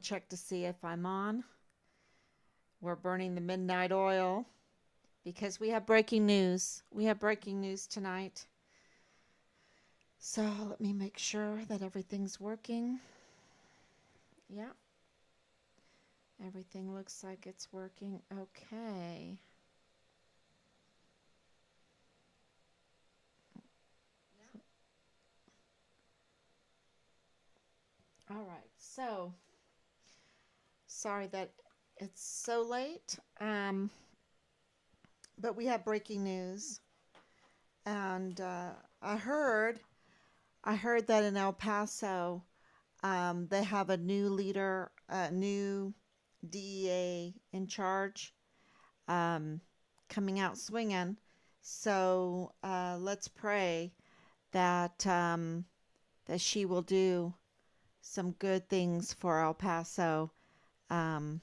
check to see if I'm on. We're burning the midnight oil because we have breaking news. We have breaking news tonight. So let me make sure that everything's working. Yeah, everything looks like it's working okay. All right, so sorry that it's so late, but we have breaking news, and I heard that in El Paso, they have a new leader, a new DEA in charge, um, coming out swinging. So let's pray that she will do some good things for El Paso, um,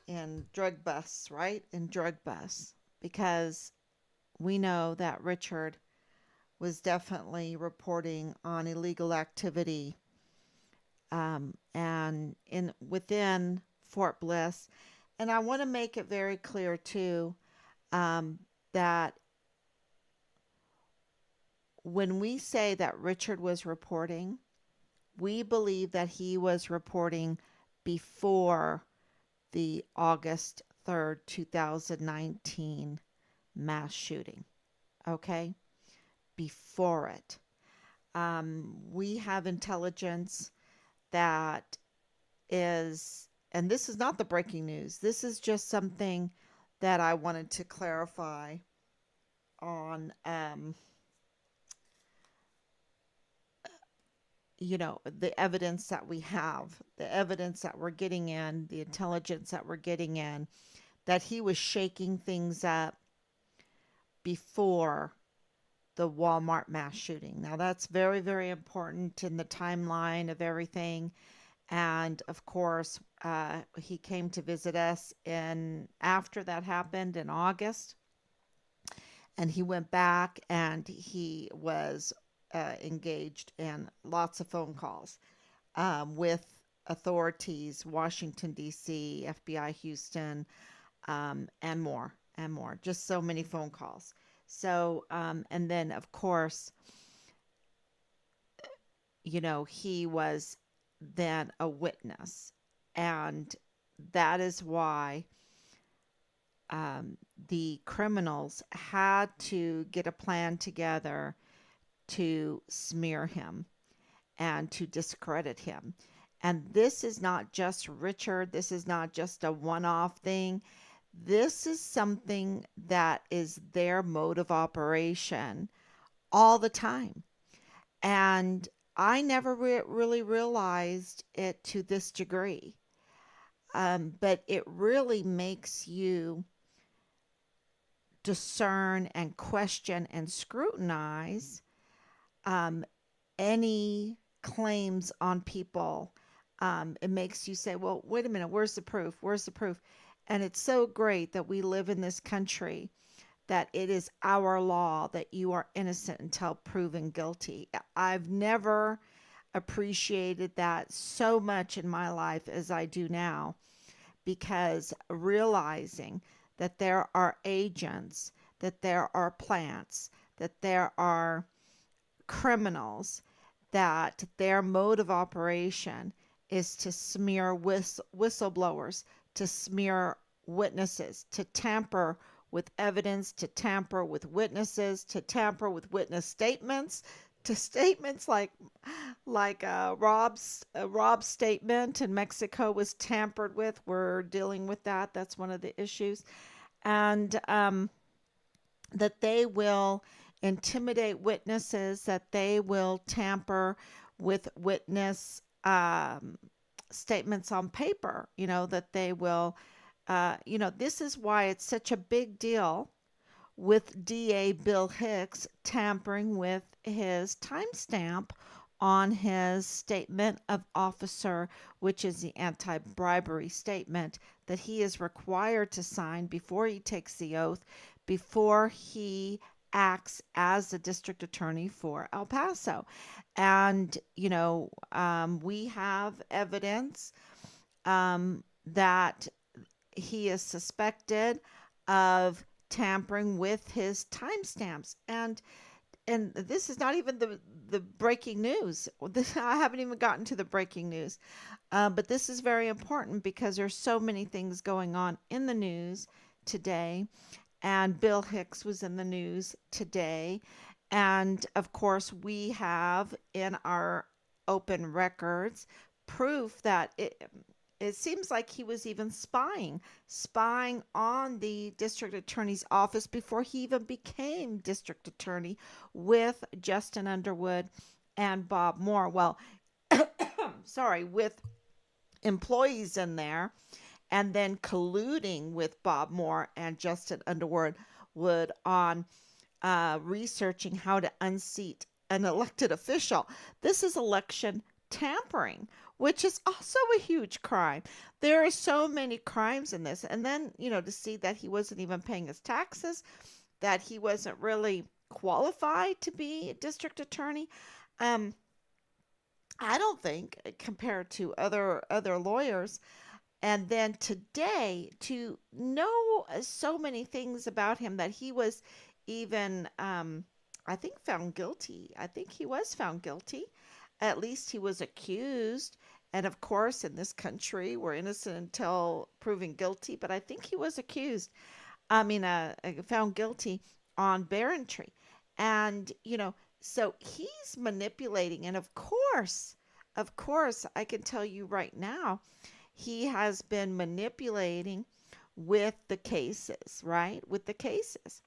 in drug busts, right? In drug busts, because we know that Richard was definitely reporting on illegal activity, and in within Fort Bliss. And I want to make it very clear too, um, that when we say that Richard was reporting, we believe that he was reporting before the August 3rd, 2019 mass shooting. Okay? Before it. We have intelligence that is, and this is not the breaking news, this is just something that I wanted to clarify on, the evidence that we have, the evidence that we're getting in, the intelligence that we're getting in, that he was shaking things up before the Walmart mass shooting. Now, that's very, very important in the timeline of everything. And of course, he came to visit us in after that happened in August, and he went back and he was engaged in lots of phone calls, with authorities, Washington, D.C., FBI, Houston, and more, and more. Just so many phone calls. So, and then, of course, he was then a witness. And that is why, the criminals had to get a plan together to smear him and to discredit him. And this is not just Richard, this is not just a one off thing. This is something that is their mode of operation all the time. And I never really realized it to this degree. But it really makes you discern and question and scrutinize, um, any claims on people. It makes you say, well, wait a minute, where's the proof? Where's the proof? And it's so great that we live in this country that it is our law that you are innocent until proven guilty. I've never appreciated that so much in my life as I do now, because realizing that there are agents, that there are plants, that there are criminals, that their mode of operation is to smear whistleblowers, to smear witnesses, to tamper with evidence, to tamper with witnesses, to tamper with witness statements, to statements like Rob's statement in Mexico was tampered with. We're dealing with that. That's one of the issues, and that they will intimidate witnesses, that they will tamper with witness, statements on paper, that they will, this is why it's such a big deal with DA Bill Hicks tampering with his timestamp on his statement of officer, which is the anti bribery statement that he is required to sign before he takes the oath, before he acts as the district attorney for El Paso. And, we have evidence that he is suspected of tampering with his timestamps. And this is not even the breaking news. I haven't even gotten to the breaking news. But this is very important because there's so many things going on in the news today. And Bill Hicks was in the news today. And of course, we have in our open records proof that it seems like he was even spying on the district attorney's office before he even became district attorney with Justin Underwood and Bob Moore. Well, sorry, with employees in there, and then colluding with Bob Moore and Justin Underwood on researching how to unseat an elected official. This is election tampering, which is also a huge crime. There are so many crimes in this. And then, to see that he wasn't even paying his taxes, that he wasn't really qualified to be a district attorney. Um, I don't think compared to other lawyers. And then today to know so many things about him that he was even I think found guilty. I think he was found guilty. At least he was accused. And of course, in this country, we're innocent until proven guilty. But I think he was accused. I mean, found guilty on Barrentry. And, so he's manipulating. And of course, I can tell you right now, he has been manipulating with the cases, right? With the cases,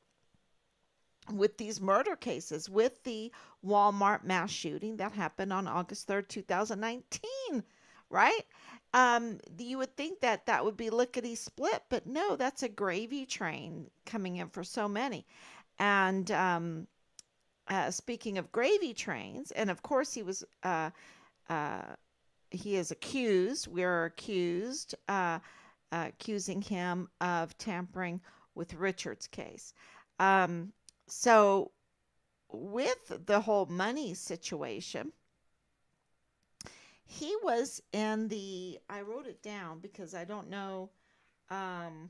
with these murder cases, with the Walmart mass shooting that happened on August 3rd, 2019, right? You would think that that would be lickety split, but no, that's a gravy train coming in for so many. And speaking of gravy trains, and of course uh, he is accused. We're accusing him of tampering with Richard's case. Um, so with the whole money situation, he was in the. I wrote it down because I don't know um,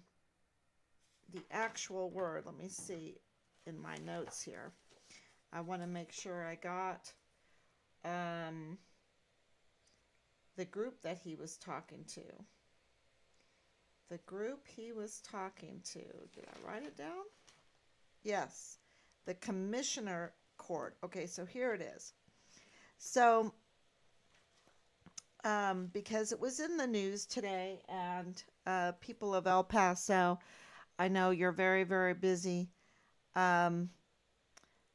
the actual word. Let me see in my notes here. I want to make sure I got um, the group that he was talking to. The group he was talking to. Did I write it down? Yes. The Commissioner Court. Okay, so here it is. So, because it was in the news today, and people of El Paso, I know you're very, very busy. Um,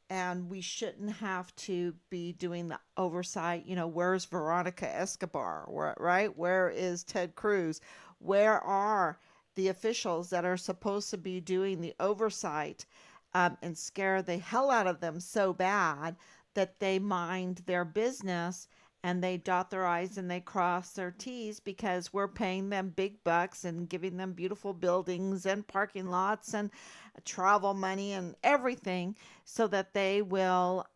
and we shouldn't have to be doing the oversight. Where's Veronica Escobar? Right? Where is Ted Cruz? Where are the officials that are supposed to be doing the oversight and scare the hell out of them so bad that they mind their business and they dot their I's and they cross their T's because we're paying them big bucks and giving them beautiful buildings and parking lots and travel money and everything so that they will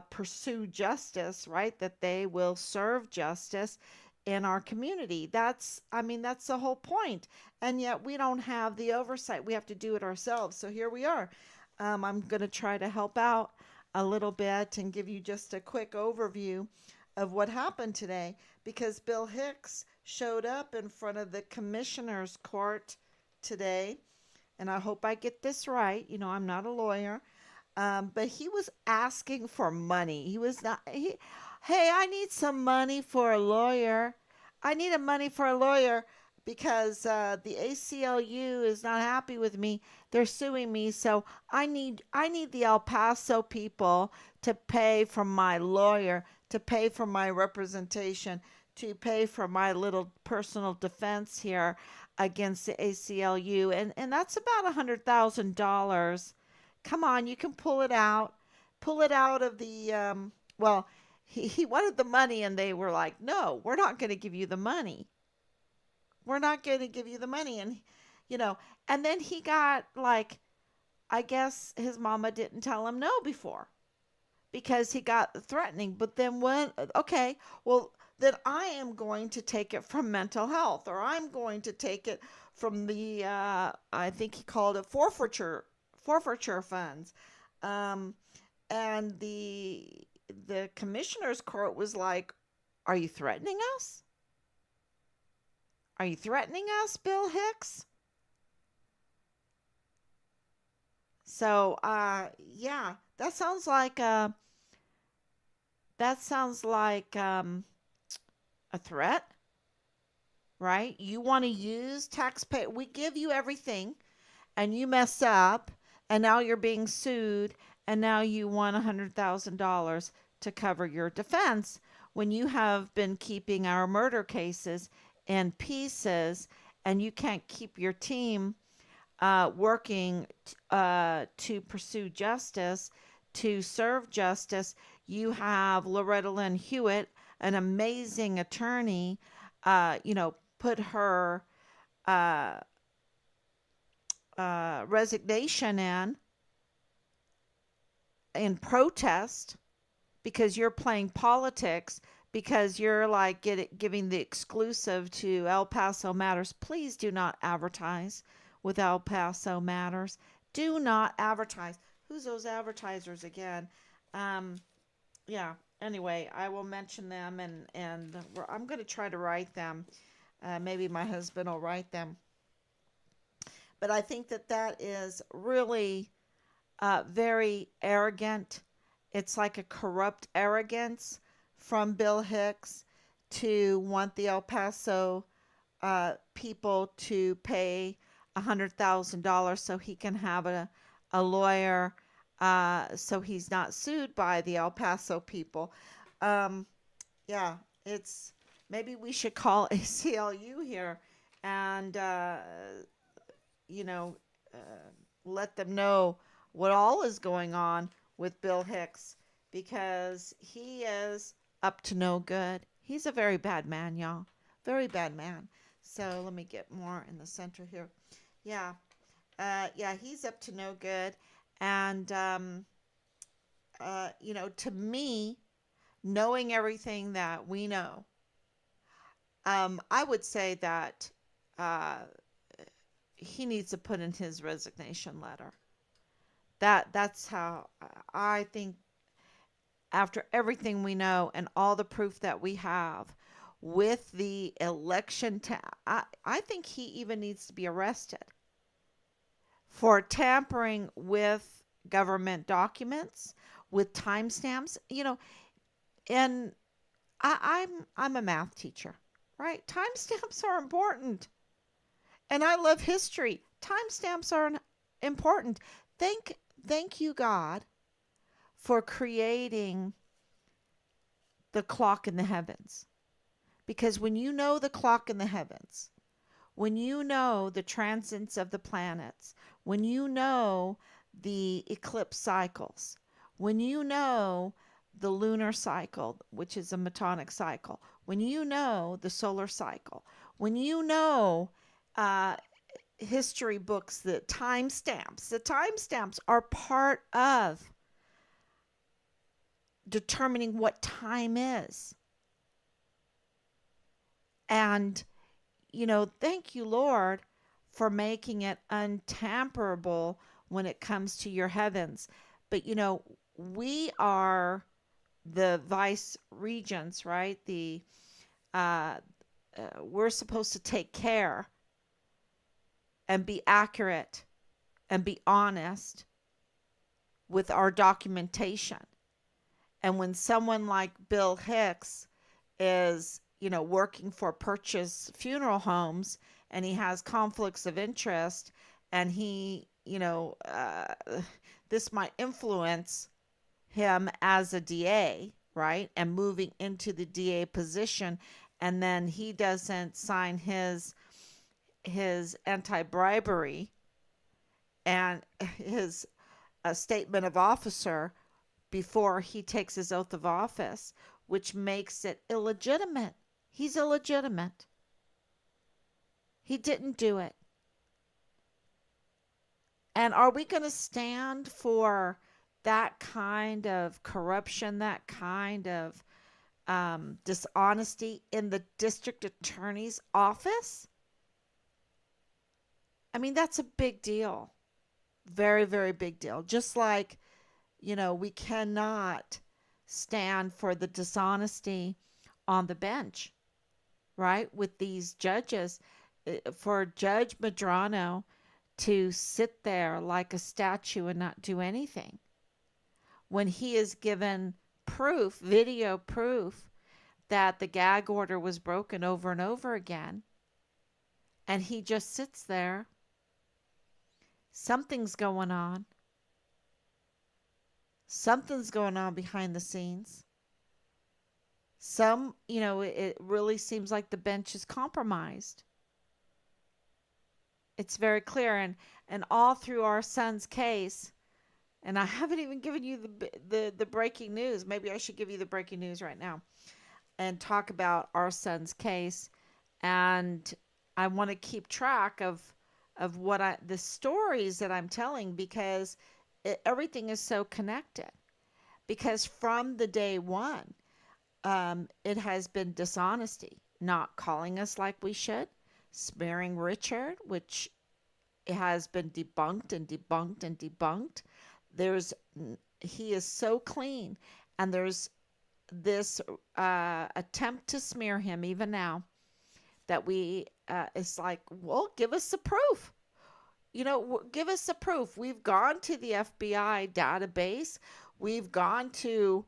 pursue justice, right? That they will serve justice in our community. That's the whole point. And yet we don't have the oversight. We have to do it ourselves. So here we are. I'm going to try to help out a little bit and give you just a quick overview of what happened today because Bill Hicks showed up in front of the commissioner's court today. And I hope I get this right. I'm not a lawyer. But he was asking for money. He was not, hey, I need some money for a lawyer. I need a money for a lawyer because the ACLU is not happy with me. They're suing me, so I need the El Paso people to pay for my lawyer, to pay for my representation, to pay for my little personal defense here against the ACLU, and that's about $100,000. Come on, you can pull it out of the well. He wanted the money, and they were like, "No, we're not going to give you the money. We're not going to give you the money." And you know, and then he got like I guess his mama didn't tell him no before because he got threatening. But then when, okay, well, then I am going to take it from mental health, or I'm going to take it from the, I think he called it forfeiture funds. Um, and the commissioner's court was like, "Are you threatening us? Are you threatening us, Bill Hicks?" So, yeah, that sounds like a threat, right? You want to use taxpayer? We give you everything, and you mess up, and now you're being sued, and now you want $100,000 to cover your defense when you have been keeping our murder cases in pieces, and you can't keep your team working to pursue justice, to serve justice. You have Loretta Lynn Hewitt, an amazing attorney, put her uh, resignation in protest because you're playing politics, because you're like giving the exclusive to El Paso Matters. Please do not advertise with El Paso Matters. Do not advertise. Who's those advertisers again? Um, yeah. Anyway, I will mention them, and I'm going to try to write them. Maybe my husband will write them. But I think that that is really very arrogant. It's like a corrupt arrogance from Bill Hicks to want the El Paso people to pay $100,000 so he can have a lawyer, so he's not sued by the El Paso people. Um, yeah, it's maybe we should call ACLU here and you know, uh, let them know what all is going on with Bill Hicks because he is up to no good. He's a very bad man, y'all. Very bad man. So let me get more in the center here. Yeah. Yeah, he's up to no good. And, to me, knowing everything that we know, I would say that uh, he needs to put in his resignation letter. That's how I think after everything we know and all the proof that we have with the election I think he even needs to be arrested for tampering with government documents, with timestamps, and I'm a math teacher, right? Timestamps are important. And I love history. Timestamps are important. Thank thank you God for creating the clock in the heavens. Because when you know the clock in the heavens, when you know the transits of the planets, when you know the eclipse cycles, when you know the lunar cycle, which is a metonic cycle, when you know the solar cycle, when you know uh, history books, the timestamps are part of determining what time is. And, thank you, Lord, for making it untamperable when it comes to your heavens. But, we are the vice regents, right? Uh, we're supposed to take care and be accurate and be honest with our documentation. And when someone like Bill Hicks is, working for Purchase Funeral Homes and he has conflicts of interest and this might influence him as a DA, right? And moving into the DA position, and then he doesn't sign his anti-bribery and his statement of officer before he takes his oath of office, which makes it illegitimate. He's illegitimate. He didn't do it. And are we going to stand for that kind of corruption, that kind of dishonesty in the district attorney's office? I mean, that's a big deal. Very, very big deal. Just like, we cannot stand for the dishonesty on the bench, right? With these judges, for Judge Madrano to sit there like a statue and not do anything when he is given proof, video proof, that the gag order was broken over and over again, and he just sits there. Something's going on. Something's going on behind the scenes. It really seems like the bench is compromised. It's very clear, and all through our son's case, and I haven't even given you the breaking news. Maybe I should give you the breaking news right now and talk about our son's case. And I want to keep track of the stories that I'm telling, because everything is so connected. Because from the day one, it has been dishonesty, not calling us like we should, smearing Richard, which has been debunked and debunked and debunked. There's He is so clean, and there's this attempt to smear him even now, that we it's like, well, give us the proof. Give us the proof. We've gone to the FBI database. We've gone to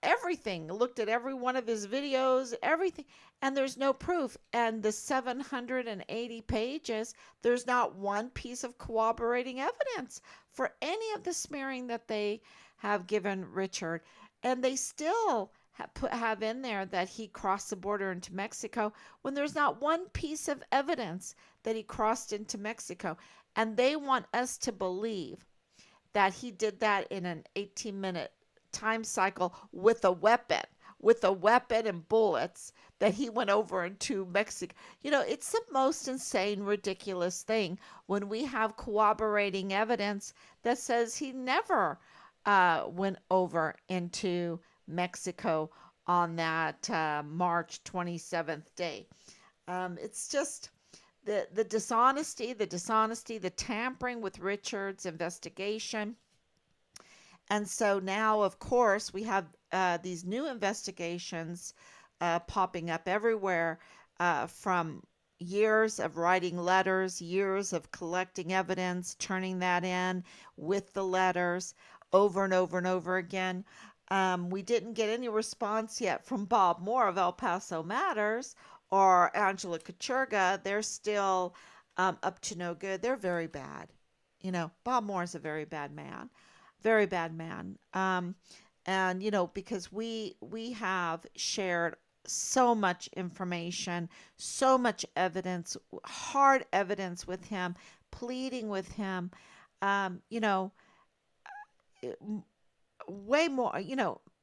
everything, looked at every one of his videos, everything, and there's no proof. And the 780 pages, there's not one piece of corroborating evidence for any of the smearing that they have given Richard. And they still have in there that he crossed the border into Mexico, when there's not one piece of evidence that he crossed into Mexico. And they want us to believe that he did that in an 18-minute time cycle with a weapon and bullets, that he went over into Mexico. It's the most insane, ridiculous thing when we have corroborating evidence that says he never went over into Mexico on that March 27th day. It's just the dishonesty, the tampering with Richard's investigation. And so now, of course, we have these new investigations popping up everywhere, from years of writing letters, years of collecting evidence, turning that in with the letters over and over and over again. We didn't get any response yet from Bob Moore of El Paso Matters or Angela Kachurga. They're still up to no good. They're very bad. Bob Moore is a very bad man. And because we have shared so much information, so much evidence, hard evidence with him, pleading with him, um, you know, way more,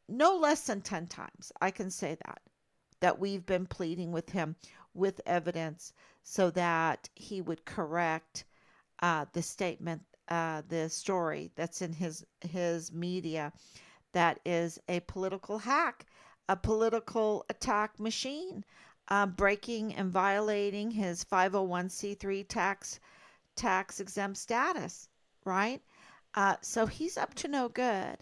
no less than 10 times. I can say that we've been pleading with him with evidence so that he would correct the statement, the story that's in his media, that is a political hack, a political attack machine, breaking and violating his 501c3 tax exempt status, right? So he's up to no good.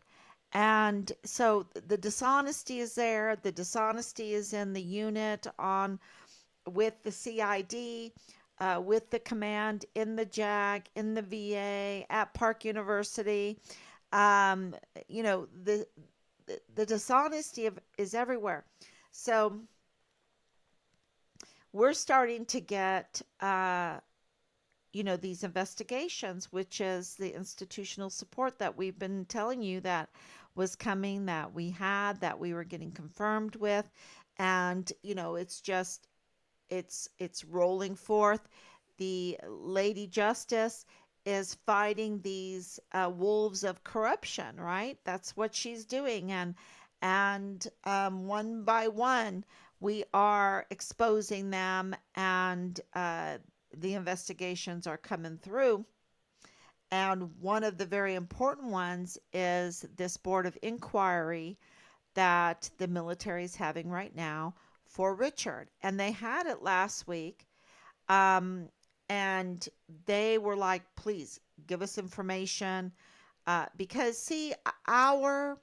And so the dishonesty is there. The dishonesty is in the unit on with the CID, with the command in the JAG, in the VA, at Park University. Um, you know, the dishonesty is everywhere. So we're starting to get, these investigations, which is the institutional support that we've been telling you that was coming, that we had, that we were getting confirmed with. And, it's rolling forth. The Lady Justice is fighting these wolves of corruption, right? That's what she's doing, and one by one, we are exposing them, and the investigations are coming through. And one of the very important ones is this board of inquiry that the military is having right now for Richard. And they had it last week. Um, and they were like, please give us information. Because, see, our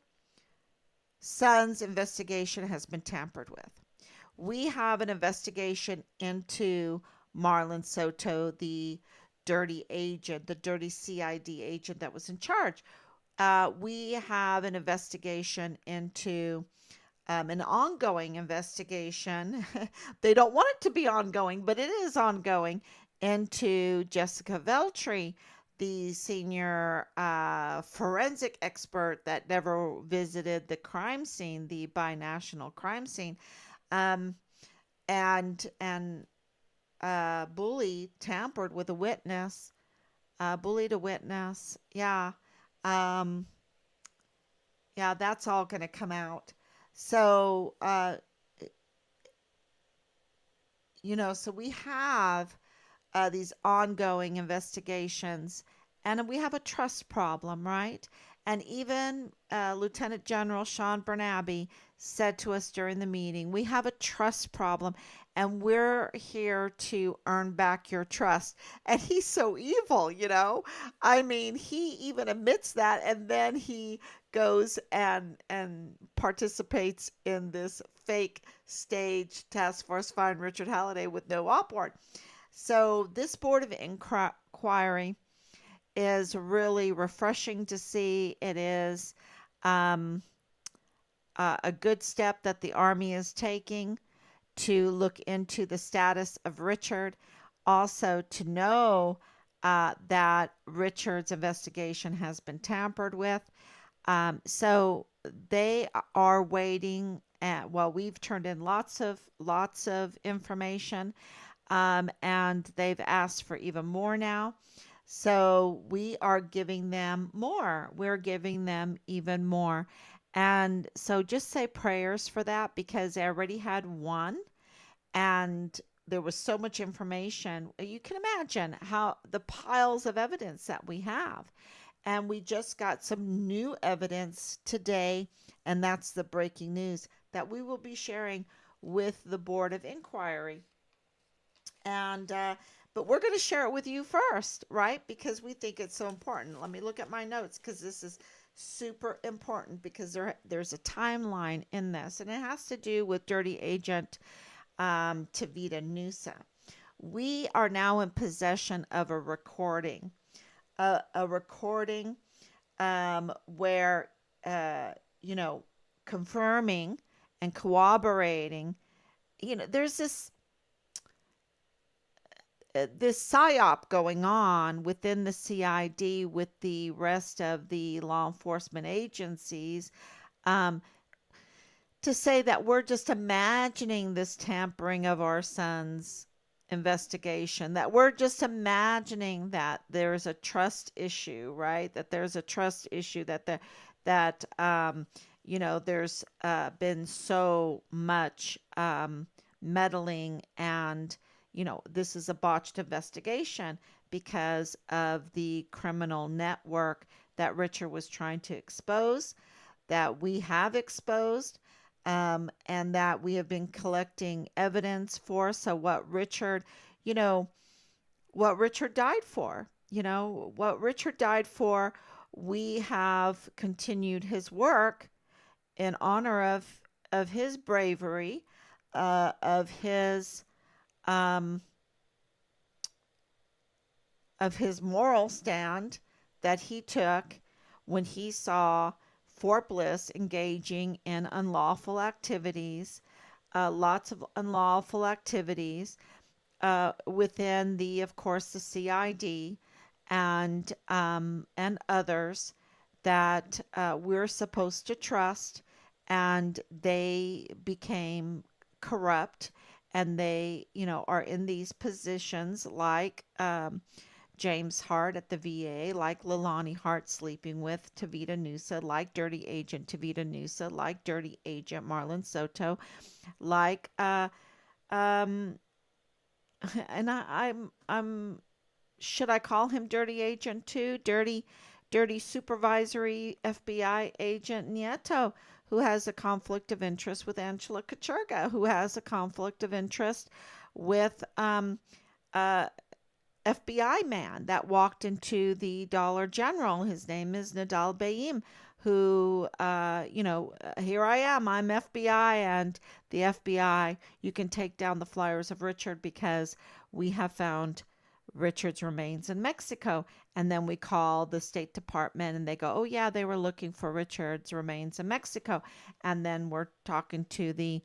son's investigation has been tampered with. We have an investigation into Marlon Soto, the dirty agent, the dirty CID agent that was in charge. We have an investigation into an ongoing investigation. They don't want it to be ongoing, but it is ongoing into Jessica Veltri, the senior forensic expert that never visited the crime scene, the binational crime scene. Um, and bully tampered with a witness, bullied a witness. Yeah. Um, yeah, that's all going to come out. So, so we have these ongoing investigations, and we have a trust problem, right? And even Lieutenant General Sean Bernabe said to us during the meeting, we have a trust problem, and we're here to earn back your trust. And he's so evil, you know? I mean, he even admits that, and then he goes and participates in this fake stage task force find Richard Halliday with no op warrant. So this board of inquiry is really refreshing to see. It is um, a good step that the Army is taking to look into the status of Richard. Also, to know that Richard's investigation has been tampered with. So they are waiting. Well, we've turned in lots of information, and they've asked for even more now. So we are giving them more. We're giving them even more. And so just say prayers for that because they already had one and there was so much information. You can imagine how the piles of evidence that we have. And we just got some new evidence today, and that's the breaking news that we will be sharing with the Board of Inquiry. And but we're going to share it with you first, right? Because we think it's so important. Let me look at my notes because this is super important because there's a timeline in this, and it has to do with Dirty Agent Tavita Nusa. We are now in possession of a recording where uh, you know confirming and corroborating. There's this psyop going on within the CID with the rest of the law enforcement agencies, um, to say that we're just imagining this tampering of our son's investigation, that we're just imagining that there's a trust issue, right? That there's a trust issue that there's been so much meddling and this is a botched investigation because of the criminal network that Richard was trying to expose, that we have exposed, and that we have been collecting evidence for. So you know, what Richard died for, what Richard died for, we have continued his work in honor of his bravery, um, of his moral stand that he took when he saw Fort Bliss engaging in unlawful activities, lots of unlawful activities within of course, the CID and others that we're supposed to trust, and they became corrupt, and they, are in these positions like James Hart at the VA, like Leilani Hart sleeping with Tavita Nusa, like Dirty Agent Tavita Nusa, like Dirty Agent Marlon Soto, like um, and I'm should I call him dirty agent too? Dirty supervisory FBI agent Nieto, who has a conflict of interest with Angela Kachurga, who has a conflict of interest with a FBI man that walked into the Dollar General. His name is Nadal Bayim, who, here I am, I'm FBI, and the FBI, you can take down the flyers of Richard because we have found Richard's remains in Mexico. And then we call the State Department and they go, oh, yeah, they were looking for Richard's remains in Mexico. And then we're talking to the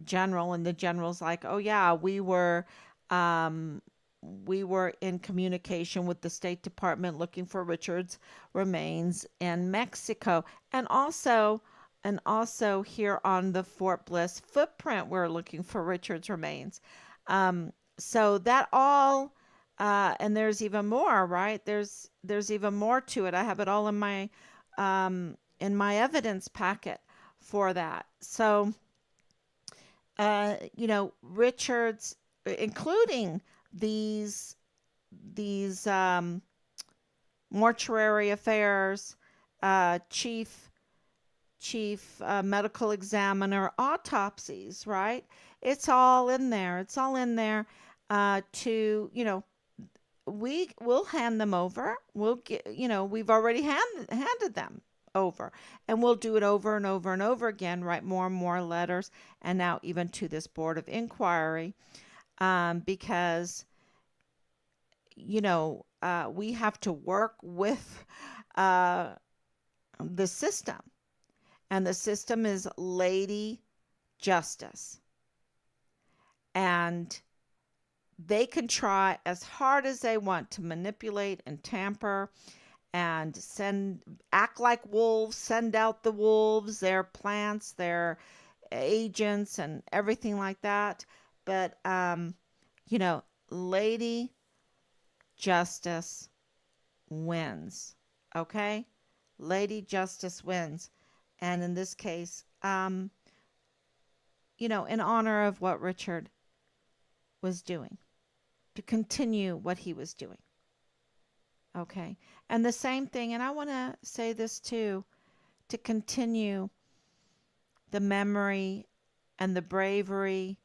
general, and the general's like, oh, yeah, um, we were in communication with the State Department looking for Richard's remains in Mexico. And also, here on the Fort Bliss footprint, we're looking for Richard's remains. Um, so that all, and there's even more, right? There's even more to it. I have it all in my evidence packet for that. So, Richard's, including these these mortuary affairs, chief medical examiner autopsies, right? It's all in there. It's all in there. To we will hand them over. We'll get, we've already handed them over, and we'll do it over and over and over again. Write more and more letters, and now even to this board of inquiry, because we have to work with uh, the system, and the system is Lady Justice, and they can try as hard as they want to manipulate and tamper and act like wolves, send out the wolves, their plants, their agents, and everything like that. But you know, Lady Justice wins. Okay? Lady Justice wins. And in this case, in honor of what Richard was doing, to continue what he was doing. Okay? And the same thing, and I want to say this too, to continue the memory and the bravery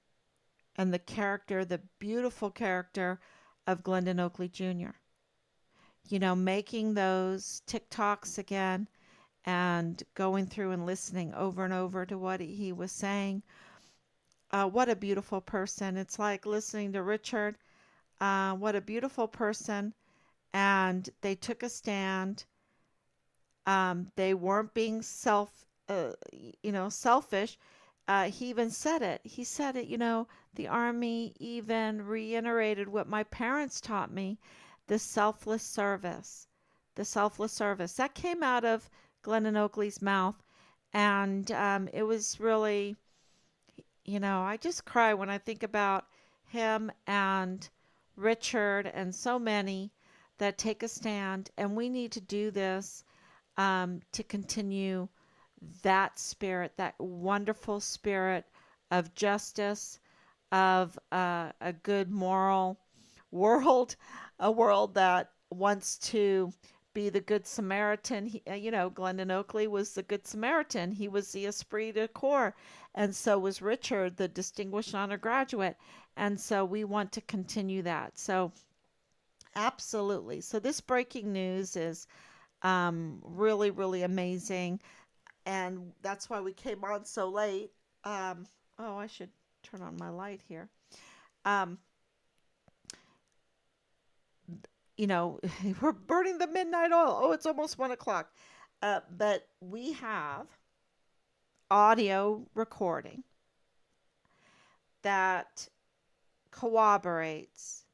and the character, the beautiful character of Glendon Oakley Jr. Making those TikToks again and going through and listening over and over to what he was saying. What a beautiful person. It's like listening to Richard. What a beautiful person. And they took a stand. They weren't being selfish. He even said it. He said it, the Army even reiterated what my parents taught me, the selfless service. The selfless service. That came out of Glendon Oakley's mouth. And it was really, I just cry when I think about him and Richard and so many that take a stand. And we need to do this to continue that spirit, that wonderful spirit of justice, of a good moral world, a world that wants to be the Good Samaritan. Glendon Oakley was the Good Samaritan. He was the esprit de corps, and so was Richard, the Distinguished Honor Graduate. And so we want to continue that. So, absolutely. So, this breaking news is really, really amazing. And that's why we came on so late. I should turn on my light here. Um, we're burning the midnight oil. Oh, it's almost 1 o'clock. But we have audio recording that corroborates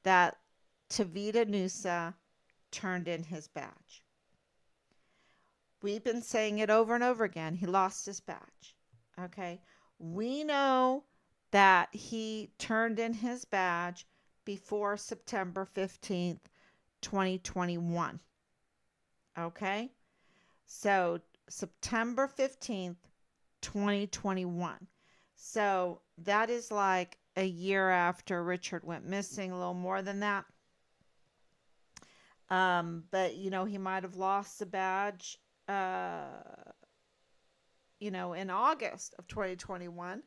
that Tavita Nusa turned in his badge. We've been saying it over and over again. He lost his badge. Okay. We know that he turned in his badge before September 15th, 2021. Okay. So September 15th, 2021. So that is like a year after Richard went missing, a little more than that. But he might have lost the badge, uh, in August of 2021.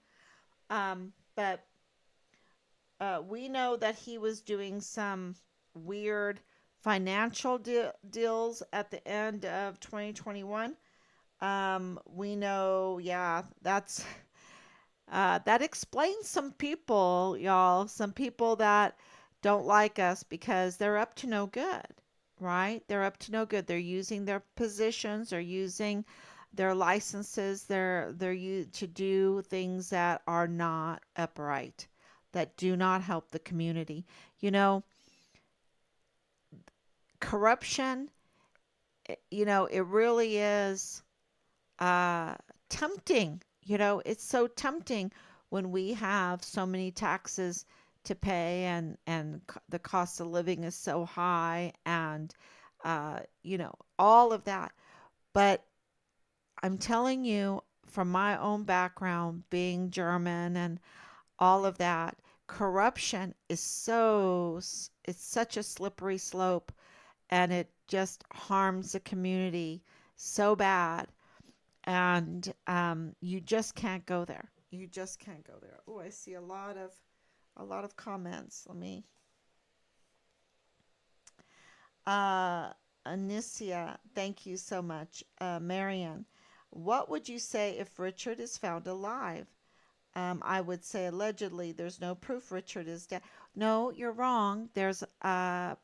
But we know that he was doing some weird financial deals at the end of 2021. We know, yeah, that explains some people, y'all. Some people that don't like us because they're up to no good, right? They're up to no good. They're using their positions, they're using their licenses, to do things that are not upright, that do not help the community. You know, corruption, it really is uh, tempting. It's so tempting when we have so many taxes to pay, and the cost of living is so high, and all of that. But I'm telling you, from my own background, being German and all of that, corruption is it's such a slippery slope, and it just harms the community so bad. And you just can't go there. You just can't go there. Oh, I see a lot of comments. Let me. uh Anicia, thank you so much. Marian, what would you say if Richard is found alive? I would say allegedly. There's no proof Richard is dead. No, you're wrong. There's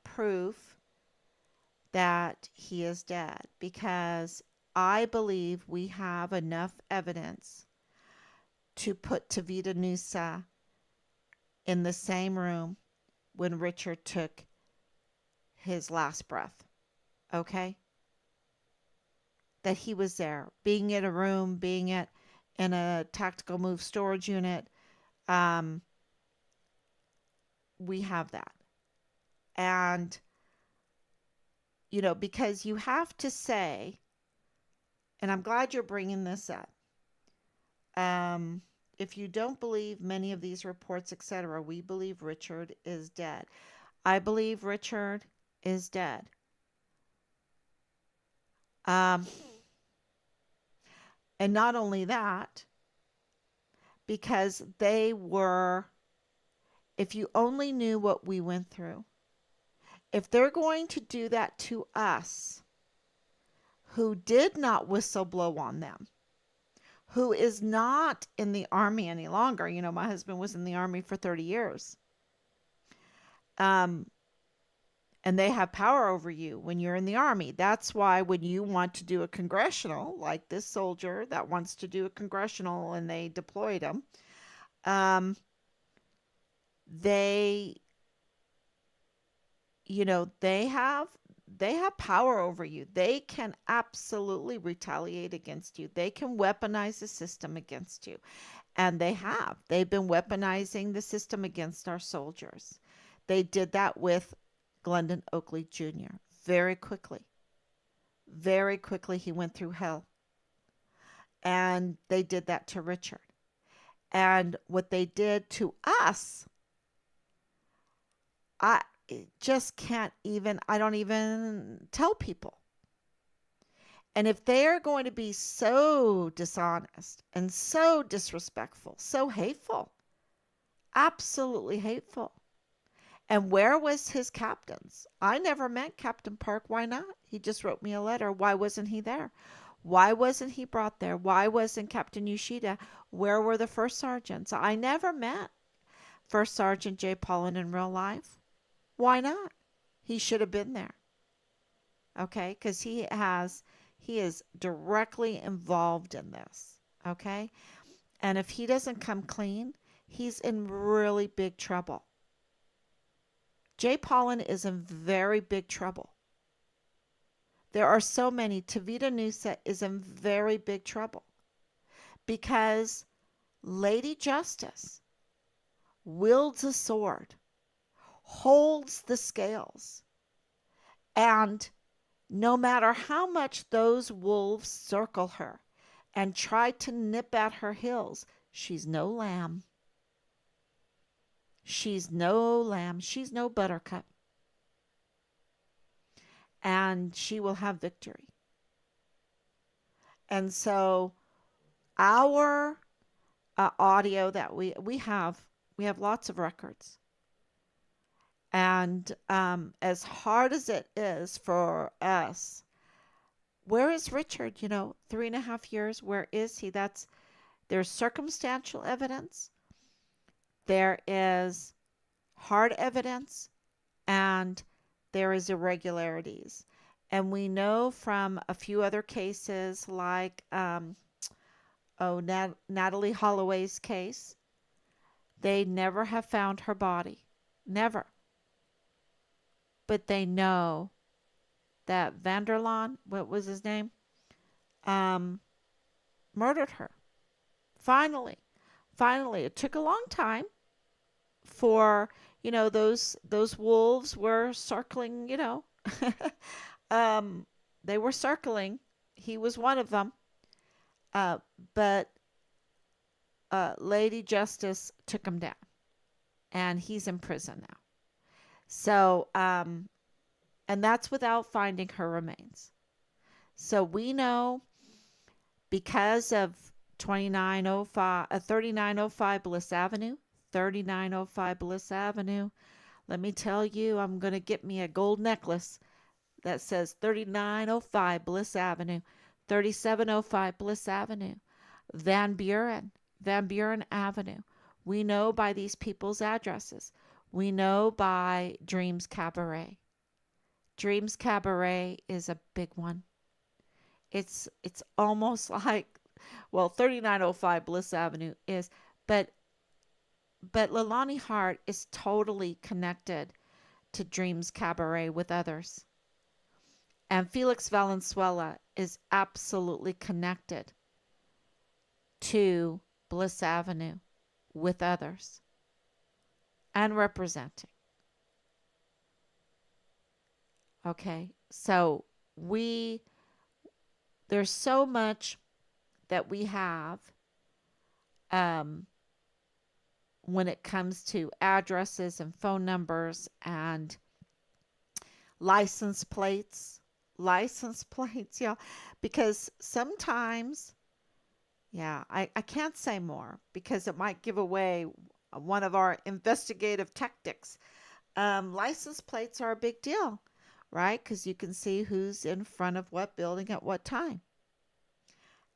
proof that he is dead, because I believe we have enough evidence to put Tavita Nusa in the same room when Richard took his last breath. Okay? That he was there, being in a room, being in a tactical move storage unit. Um, we have that. And, because you have to say, and I'm glad you're bringing this up. Um, if you don't believe many of these reports, etc., we believe Richard is dead. I believe Richard is dead. Um, and not only that, because if you only knew what we went through, if they're going to do that to us, who did not whistleblow on them, who is not in the army any longer. My husband was in the army for 30 years. Um, and they have power over you when you're in the army. That's why when you want to do a congressional, like this soldier that wants to do a congressional and they deployed him, um, they, they have power over you. They can absolutely retaliate against you. They can weaponize the system against you. And they have. They've been weaponizing the system against our soldiers. They did that with Glendon Oakley Jr. very quickly. Very quickly, he went through hell. And they did that to Richard. And what they did to us, I just can't even, I don't even tell people. And if they're going to be so dishonest and so disrespectful, so hateful, absolutely hateful. And where was his captains? I never met Captain Park. Why not? He just wrote me a letter. Why wasn't he there? Why wasn't he brought there? Why wasn't Captain Yoshida? Where were the first sergeants? I never met First Sergeant Jay Paulin in real life. Why not? He should have been there. Okay? Because he is directly involved in this. Okay? And if he doesn't come clean, he's in really big trouble. Jay Paulin is in very big trouble. There are so many. Tavita Nusa is in very big trouble because Lady Justice wields a sword, holds the scales, and no matter how much those wolves circle her and try to nip at her heels, she's no lamb. She's no lamb, she's no buttercup, and she will have victory. And so our audio that we have lots of records. And as hard as it is for us, where is Richard? 3.5 years. Where is he? There's circumstantial evidence, there is hard evidence, and there is irregularities. And we know from a few other cases, like Natalie Holloway's case, they never have found her body, never. But they know that Vanderlaan, what was his name, um, murdered her. Finally, finally, it took a long time for those wolves were circling. um, they were circling. He was one of them. Uh, but Lady Justice took him down, and he's in prison now. So, and that's without finding her remains. So we know because of 3905 Bliss Avenue, 3905 Bliss Avenue. Let me tell you, I'm going to get me a gold necklace that says 3905 Bliss Avenue, 3705 Bliss Avenue, Van Buren Avenue. We know by these people's addresses. We know by Dreams Cabaret. Dreams Cabaret is a big one. It's almost like, well, 3905 Bliss Avenue is, but Leilani Hart is totally connected to Dreams Cabaret with others. And Felix Valenzuela is absolutely connected to Bliss Avenue with others and representing. Okay, so we there's so much that we have um, when it comes to addresses and phone numbers and license plates. License plates, yeah, because sometimes, yeah, I can't say more because it might give away one of our investigative tactics. License plates are a big deal, right? Because you can see who's in front of what building at what time.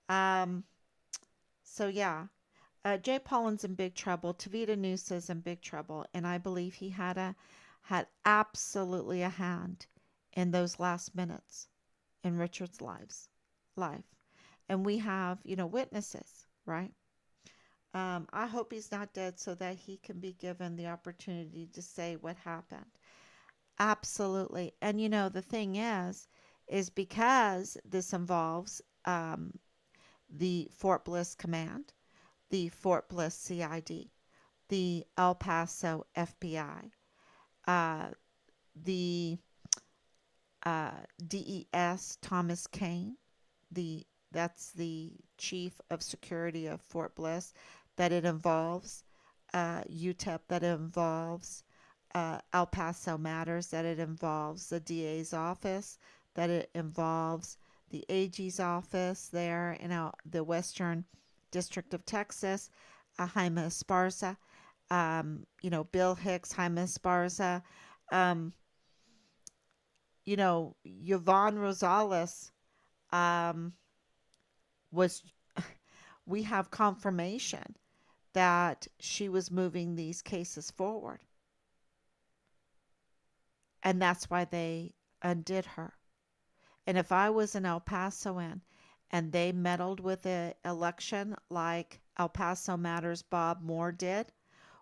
Um, so yeah, Jay Pollin's in big trouble. Tavita Noosa's in big trouble, and I believe he had absolutely a hand in those last minutes in Richard's life. And we have, witnesses, right? I hope he's not dead so that he can be given the opportunity to say what happened. Absolutely. And the thing is because this involves the Fort Bliss Command, the Fort Bliss CID, the El Paso FBI, uh, the DES Thomas Kane, the that's the chief of security of Fort Bliss, that it involves UTEP, that it involves El Paso Matters, that it involves the DA's office, that it involves the AG's office there in the Western District of Texas, Jaime Esparza, Bill Hicks, Jaime Esparza, um, Yvonne Rosales um, was, we have confirmation that she was moving these cases forward. And that's why they undid her. And if I was an El Pasoan and they meddled with the election like El Paso Matters Bob Moore did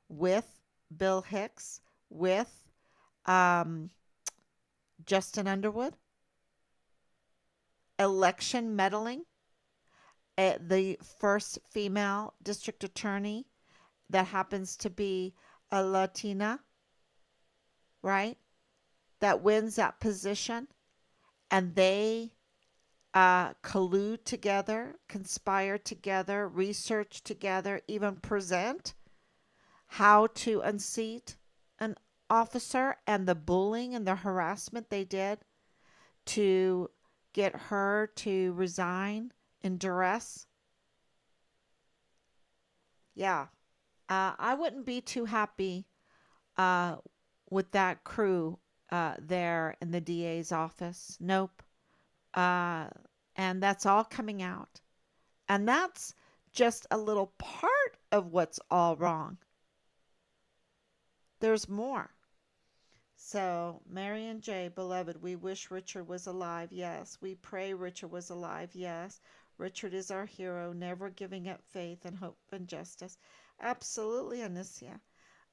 with Bill Hicks, with um, Justin Underwood, election meddling, the first female district attorney that happens to be a Latina, right? That wins that position, and they collude together, conspire together, research together, even present how to unseat an officer and the bullying and the harassment they did to get her to resign in duress. Yeah, I wouldn't be too happy uh, with that crew there in the DA's office. Nope. Uh, and that's all coming out. And that's just a little part of what's all wrong. There's more. So, Mary and Jay, beloved, we wish Richard was alive. Yes. We pray Richard was alive. Yes. Richard is our hero, never giving up faith and hope and justice. Absolutely, Anicia.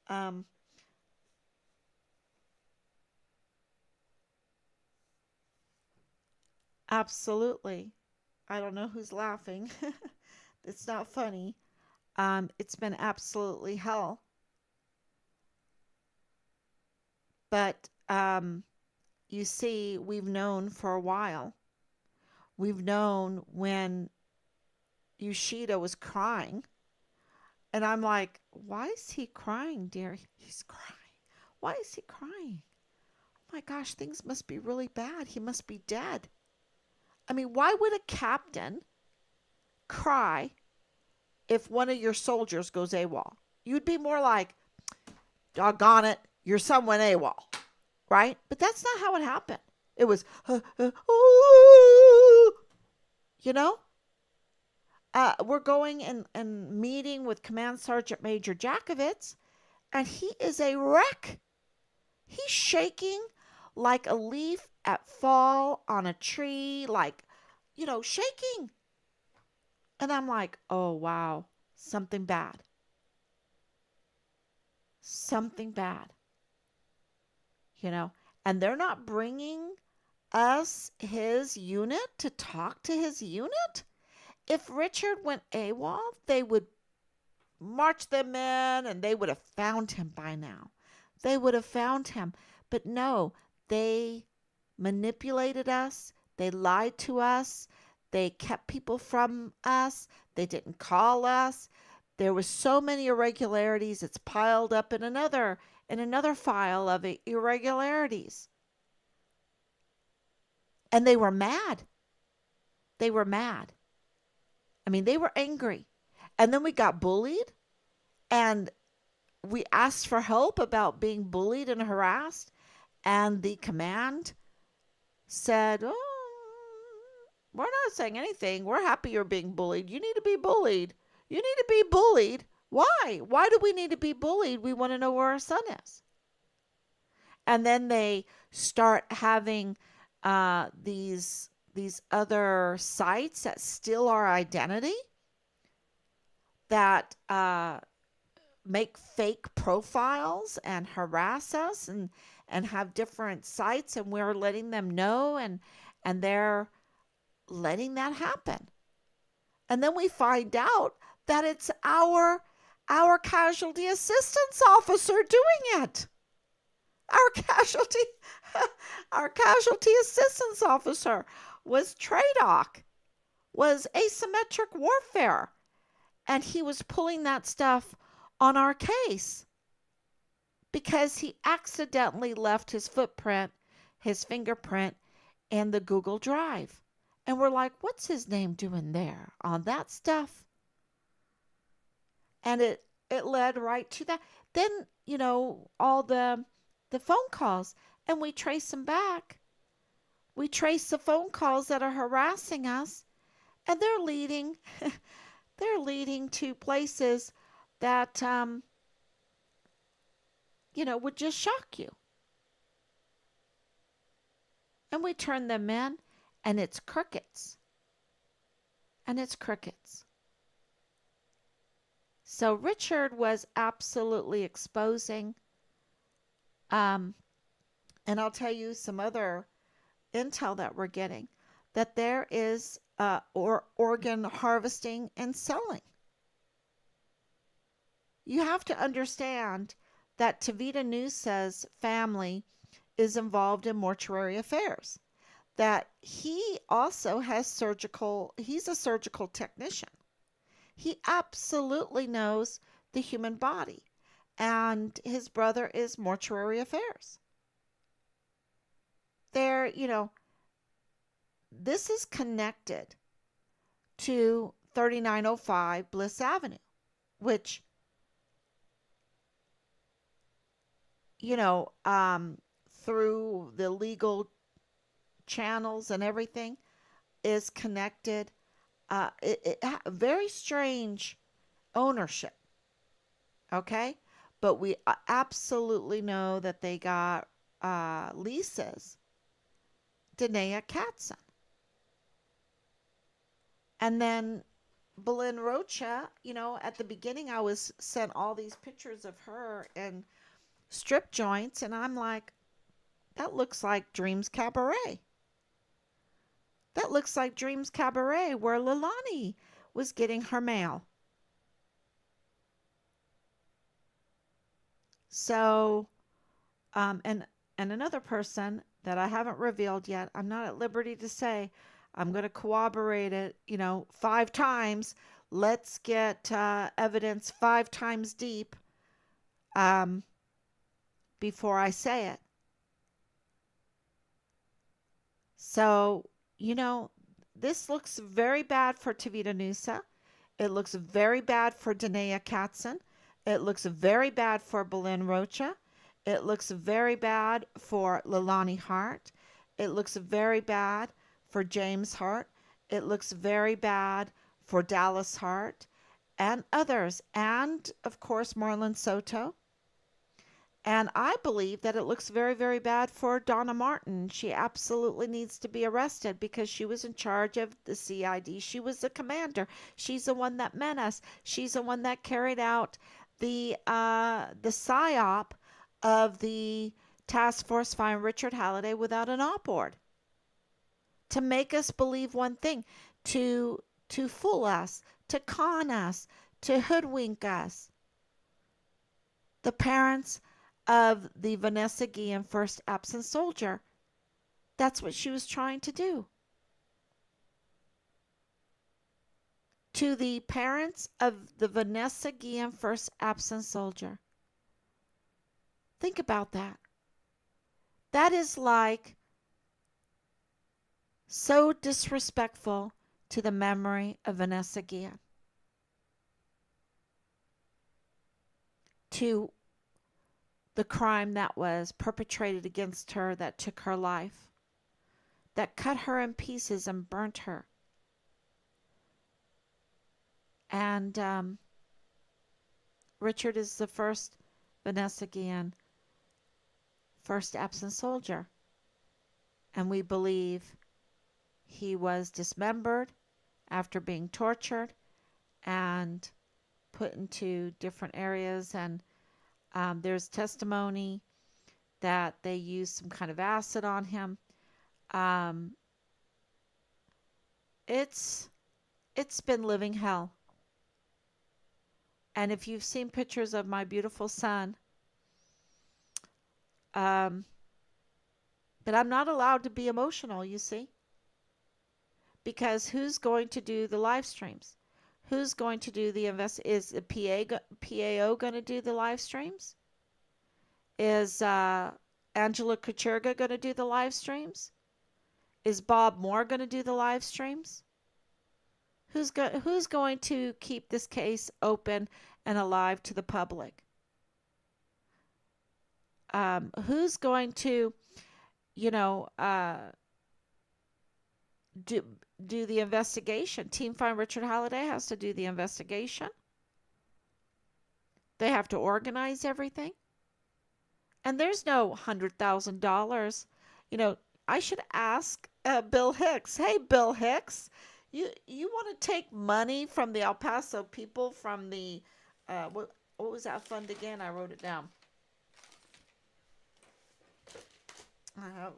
Um, absolutely. I don't know who's laughing. It's not funny. It's been absolutely hell. But you see, we've known for a while. We've known when Yoshida was crying. And I'm like, why is he crying, dear? He's crying. Why is he crying? Oh my gosh, things must be really bad. He must be dead. I mean, why would a captain cry if one of your soldiers goes AWOL? You'd be more like, doggone it, your son went AWOL, right? But that's not how it happened. It was, ooh, you know? We're going and meeting with Command Sergeant Major Jakovitz, and he is a wreck. He's shaking like a leaf at fall on a tree, like, shaking. And I'm like, oh, wow, something bad. Something bad, you know. And they're not bringing us his unit to talk to his unit? If Richard went AWOL, they would march them in and they would have found him by now. They would have found him. But no, they manipulated us. They lied to us. They kept people from us. They didn't call us. There was so many irregularities. It's piled up in another file of irregularities. And they were mad. They were mad. I mean, they were angry. And then we got bullied and we asked for help about being bullied and harassed. And the command said, oh, we're not saying anything. We're happy you're being bullied. You need to be bullied. You need to be bullied. Why? Why do we need to be bullied? We want to know where our son is. And then they start having these other sites that steal our identity, that make fake profiles and harass us and have different sites, and we're letting them know, and they're letting that happen. And then we find out that it's our casualty assistance officer doing it. Our casualty our casualty assistance officer was TRADOC, was asymmetric warfare, and he was pulling that stuff on our case because he accidentally left his footprint, his fingerprint in the Google Drive. And we're like, what's his name doing there on that stuff? And it led right to that. Then, all the phone calls, and we trace them back. We trace the phone calls that are harassing us, and they're leading they're leading to places that would just shock you. And we turn them in, and it's crickets. And it's crickets. So Richard was absolutely exposing. And I'll tell you some other intel that we're getting, that there is organ harvesting and selling. You have to understand that Tavita News's family is involved in mortuary affairs, that he also he's a surgical technician. He absolutely knows the human body. and his brother is mortuary affairs. They're, this is connected to 3905 Bliss Avenue, which, you know, um, through the legal channels and everything, is connected. Very strange ownership, okay? But we absolutely know that they got Lisa's Danae Katzen. And then Belen Rocha, at the beginning I was sent all these pictures of her in strip joints, and I'm like, that looks like Dreams Cabaret. That looks like Dreams Cabaret where Lilani was getting her mail. So, and another person that I haven't revealed yet, I'm not at liberty to say. I'm going to corroborate it, 5 times. Let's get evidence 5 times deep um, before I say it. So, you know, this looks very bad for Tavita Nusa. It looks very bad for Danae Katzen. It looks very bad for Belen Rocha. It looks very bad for Lilani Hart. It looks very bad for James Hart. It looks very bad for Dallas Hart and others. And, of course, Marlon Soto. And I believe that it looks very, very bad for Donna Martin. She absolutely needs to be arrested because she was in charge of the CID. She was the commander. She's the one that met us. She's the one that carried out the psyop of the task force find Richard Halliday without an op board to make us believe one thing, to fool us, to con us, to hoodwink us. The parents of the Vanessa Guillen first absent soldier. That's what she was trying to do. To the parents of the Vanessa Guillen first absent soldier. Think about that. That is like so disrespectful to the memory of Vanessa Guillen. To the crime that was perpetrated against her that took her life, that cut her in pieces and burnt her. And Richard is the first Vanessa Guillen, first absent soldier. And we believe he was dismembered after being tortured and put into different areas. And there's testimony that they used some kind of acid on him. Um, it's been living hell. And if you've seen pictures of my beautiful son, um, but I'm not allowed to be emotional, you see, because who's going to do the live streams? Who's going to do the invest? Is the PAO going to do the live streams? Is Angela Kucherga going to do the live streams? Is Bob Moore going to do the live streams? Who's going to keep this case open and alive to the public? Who's going to, you know, do do the investigation? Team Find Richard Halliday has to do the investigation. They have to organize everything. And there's no $100,000. You know, I should ask Bill Hicks. Hey, Bill Hicks, you want to take money from the El Paso people from the what was that fund again? I wrote it down.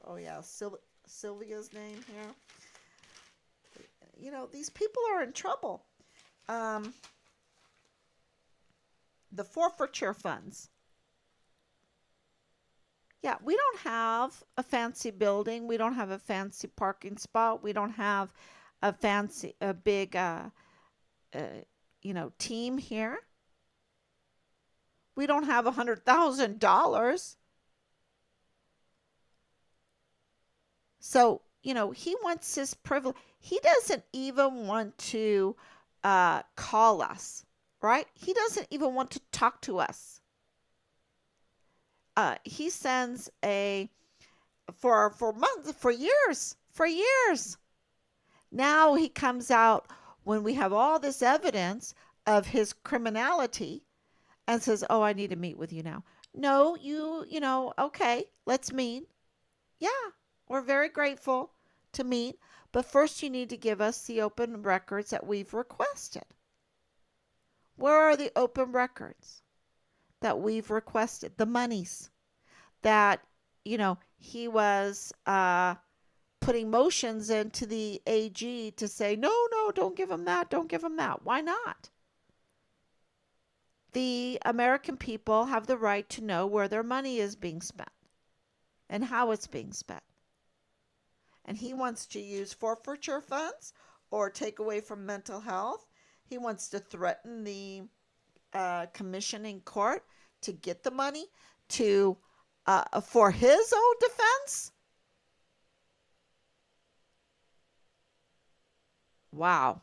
Oh yeah, Sylvia's name here. You know, these people are in trouble. Um, the forfeiture funds. Yeah, we don't have a fancy building. We don't have a fancy parking spot. We don't have a big, uh, team here. We don't have $100,000. So, he wants his privilege. He doesn't even want to call us, right? He doesn't even want to talk to us. He sends for months, for years. Now he comes out when we have all this evidence of his criminality and says, "Oh, I need to meet with you now." No, okay, let's meet. Yeah, we're very grateful to meet, but first you need to give us the open records that we've requested. Where are the open records that we've requested? The monies that, he was putting motions into the AG to say, no, no, don't give him that, don't give him that. Why not? The American people have the right to know where their money is being spent and how it's being spent. And he wants to use forfeiture funds or take away from mental health. He wants to threaten the commission in court to get the money to for his own defense. Wow.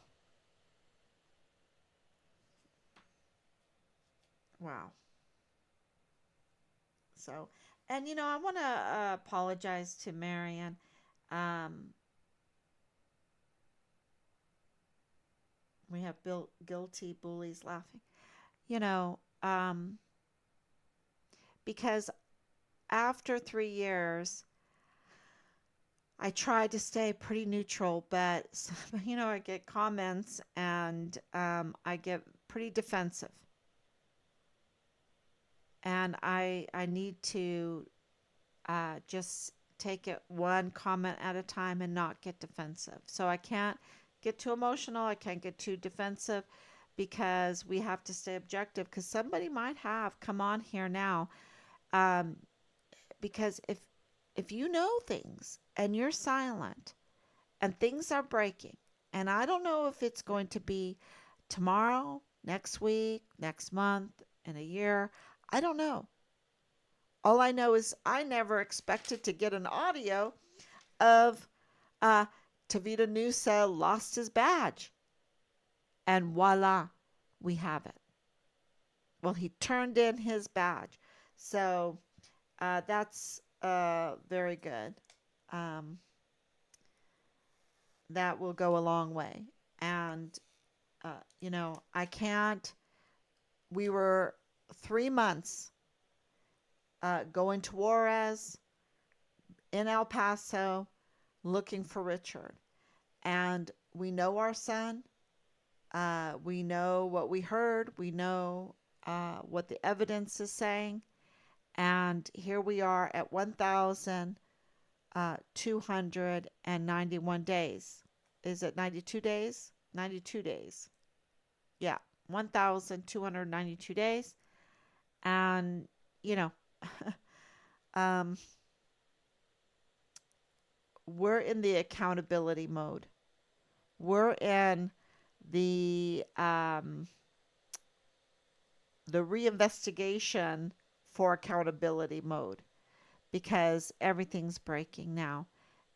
Wow. So, and I want to apologize to Marion. Um, we have guilty bullies laughing. You know, um, because after 3 years, I tried to stay pretty neutral, but I get comments and I get pretty defensive, and I need to just take it one comment at a time and not get defensive. So I can't get too emotional. I can't get too defensive because we have to stay objective. Because somebody might have come on here now, um, because if you know things and you're silent and things are breaking, and I don't know if it's going to be tomorrow, next week, next month, in a year. I don't know. All I know is I never expected to get an audio of uh, Tavita Nusa lost his badge. And voila, we have it. Well, he turned in his badge. So that's very good. Um, that will go a long way. And, I can't. We were 3 months going to Juarez in El Paso looking for Richard. And we know our son. We know what we heard. We know what the evidence is saying. And here we are at 1,291 days. Is it 92 days? 92 days. Yeah, 1,292 days. And, you know, um, we're in the accountability mode. We're in the um, the reinvestigation for accountability mode because everything's breaking now,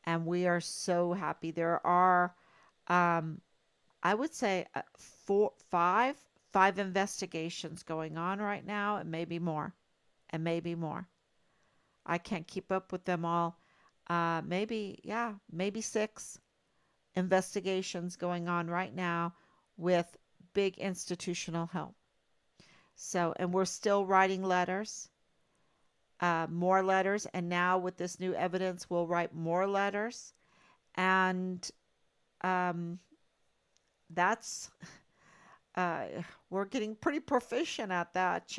and we are so happy. There are, um, I would say, five investigations going on right now, and maybe more, and maybe more. I can't keep up with them all. Maybe, yeah, maybe six investigations going on right now with big institutional help. So, and we're still writing letters, more letters, and now with this new evidence, we'll write more letters, and um, that's uh, we're getting pretty proficient at that.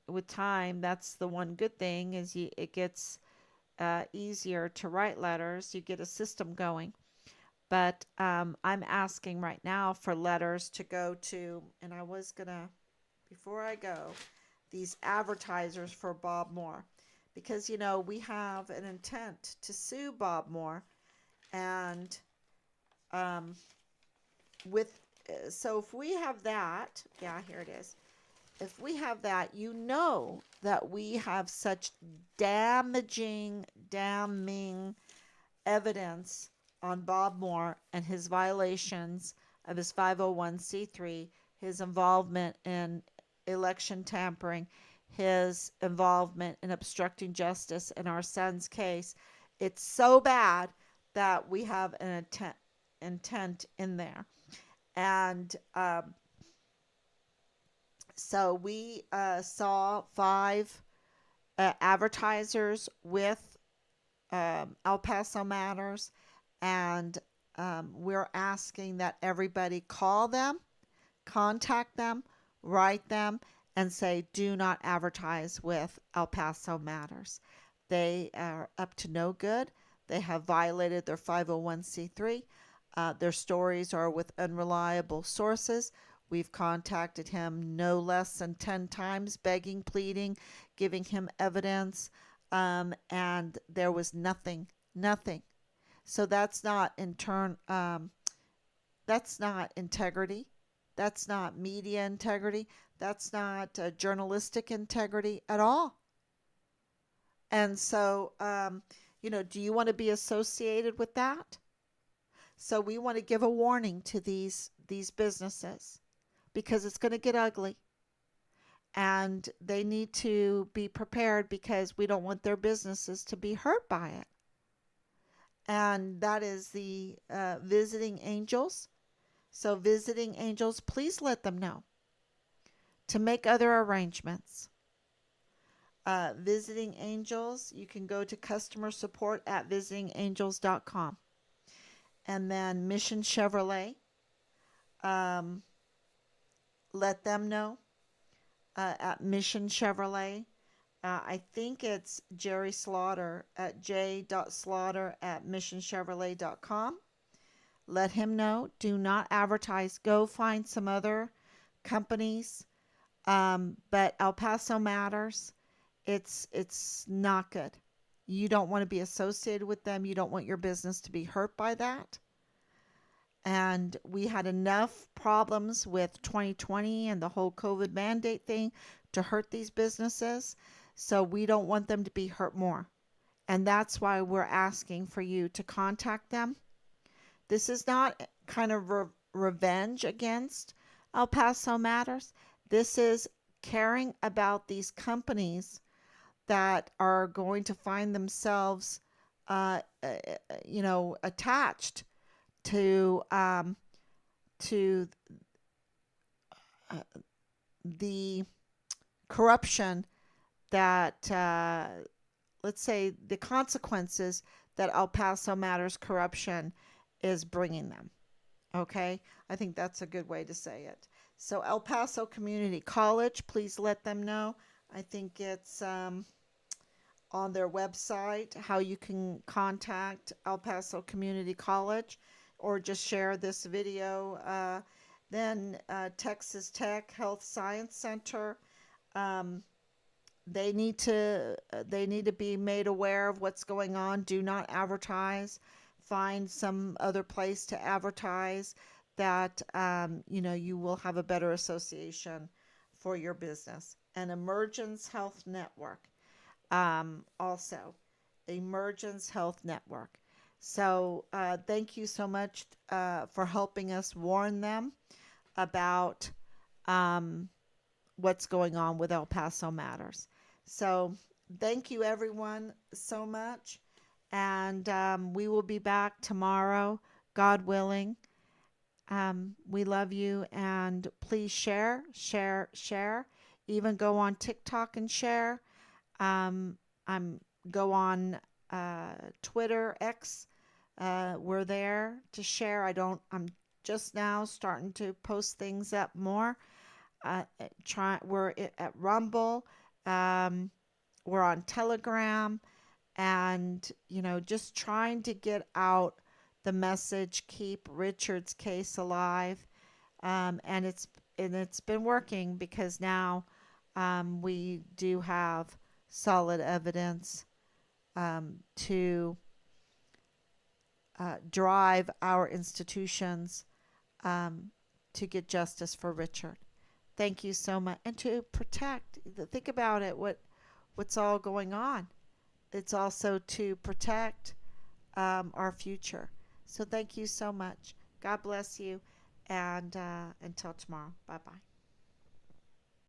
With time, that's the one good thing is it gets easier to write letters. You get a system going. But I'm asking right now for letters to go to, and I was gonna, before I go, these advertisers for Bob Moore. Because, we have an intent to sue Bob Moore. And um, with, so if we have that, yeah, here it is. if we have that, you know that we have such damning evidence on Bob Moore and his violations of his 501c3, his involvement in election tampering, his involvement in obstructing justice in our son's case. It's so bad that we have an intent in there. And so we saw five advertisers with El Paso Matters, and we're asking that everybody call them, contact them, write them, and say, do not advertise with El Paso Matters. They are up to no good. They have violated their 501c3. Their stories are with unreliable sources. We've contacted him no less than 10 times, begging, pleading, giving him evidence, and there was nothing. So that's not that's not integrity. That's not media integrity. That's not journalistic integrity at all. And so, do you want to be associated with that? So we want to give a warning to these businesses because it's going to get ugly, and they need to be prepared because we don't want their businesses to be hurt by it. And that is the visiting angels. So, visiting angels, please let them know to make other arrangements. Visiting angels, you can go to customer support at visitingangels.com. And then Mission Chevrolet, um, let them know at Mission Chevrolet. I think it's Jerry Slaughter at j.slaughter@missionchevrolet.com. Let him know. Do not advertise. Go find some other companies. But El Paso Matters. It's not good. You don't want to be associated with them. You don't want your business to be hurt by that. And we had enough problems with 2020 and the whole COVID mandate thing to hurt these businesses. So we don't want them to be hurt more. And that's why we're asking for you to contact them. This is not kind of revenge against El Paso Matters. This is caring about these companies that are going to find themselves, attached to to uh, the corruption that, let's say, the consequences that El Paso Matters corruption is bringing them. Okay, I think that's a good way to say it. So El Paso Community College, please let them know. I think it's on their website how you can contact El Paso Community College, or just share this video. Then Texas Tech Health Science Center. Um, they need to be made aware of what's going on. Do not advertise. Find some other place to advertise that you will have a better association for your business. And Emergence Health Network, also Emergence Health Network. So thank you so much for helping us warn them about um, what's going on with El Paso Matters. So thank you everyone so much. And we will be back tomorrow, God willing. We love you, and please share, share, share. Even go on TikTok and share. I'm go on Twitter, X. We're there to share. I'm just now starting to post things up more. We're at Rumble. Um, we're on Telegram, and just trying to get out the message, keep Richard's case alive. And it's been working because now we do have solid evidence to drive our institutions um, to get justice for Richard. Thank you so much. And to protect, think about it, what's all going on. It's also to protect our future. So thank you so much. God bless you. And until tomorrow. Bye bye.